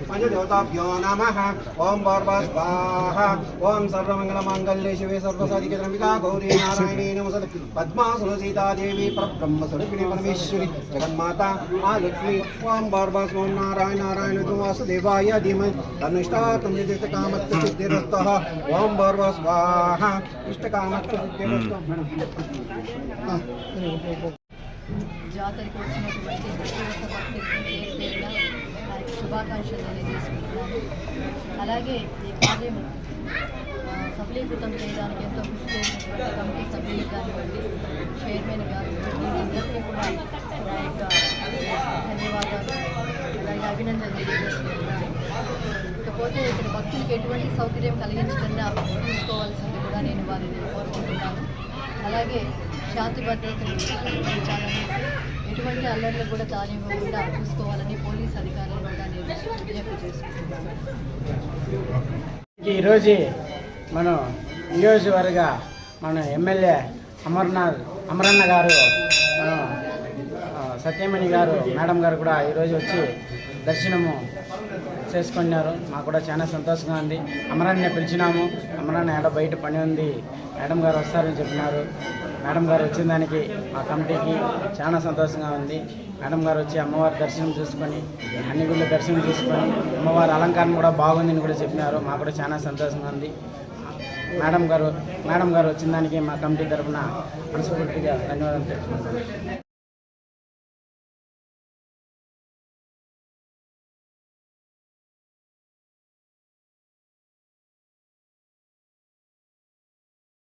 पंचदेवताभ्यो नमः। ओम स्वाहा। ओम सर्वमंगलमांगल्ये शिवे सर्वसाधिके गौरी नारायणी नमोस्तुते। पद्मासुर सीता देवी परब्रह्म स्वरूपिणी परमेश्वरी जगन्माता महालक्ष्मी। ओम ओम नारायण नारायण वासुदेवाय धीमहि तन्निष्ठार्थं कामत्व सिद्धिरस्तः। ओम स्वाहा। इष्टकामत्व सिद्धिरस्तः। జాతరకు వచ్చినటువంటి శుభాకాంక్షలు తెలియజేసుకుంటున్నాను. అలాగే ఈ కార్యం సఫలీకృతం చేయడానికి ఎంతో కృషి చేసినటువంటి కమిటీ సభ్యులకు కానివ్వండి, చైర్మన్ గారు, అందరికీ కూడా నా యొక్క ధన్యవాదాలు అలాగే అభినందనలు తెలియజేసుకుంటున్నాను. ఇకపోతే ఇక్కడ భక్తులకు ఎటువంటి సౌకర్యం కలిగించకుండా చూసుకోవాల్సింది కూడా నేను వారిని కోరుకుంటున్నాను. అలాగే శాంతి భద్రతలు పెంచాలని, ఎటువంటి అల్లర్లు కూడా తానివ్వకుండా చూసుకోవాలని పోలీస్ అధికారులు కూడా నేను విజ్ఞప్తి చేసుకుంటున్నాను. ఈరోజు మనం నియోజకవర్గ మన ఎమ్మెల్యే అమరన్న గారు, సత్యమణి గారు మేడం గారు కూడా ఈరోజు వచ్చి దర్శనము చేసుకున్నారు. మాకు కూడా చాలా సంతోషంగా ఉంది. అమరాన్ని పిలిచినాము, అమరాన్ని ఏడ బయట పని ఉంది, మేడం గారు వస్తారని చెప్పినారు. మేడం గారు వచ్చిన దానికి మా కమిటీకి చాలా సంతోషంగా ఉంది. మేడం గారు వచ్చి అమ్మవారి దర్శనం చూసుకొని, అన్ని గుళ్ళ దర్శనం చూసుకొని, అమ్మవారి అలంకారం కూడా బాగుందని కూడా చెప్పినారు. మాకు కూడా చాలా సంతోషంగా ఉంది. మేడం గారు వచ్చిన దానికి మా కమిటీ తరఫున మనస్ఫూర్తిగా ధన్యవాదాలు తెలుసుకుంటాను.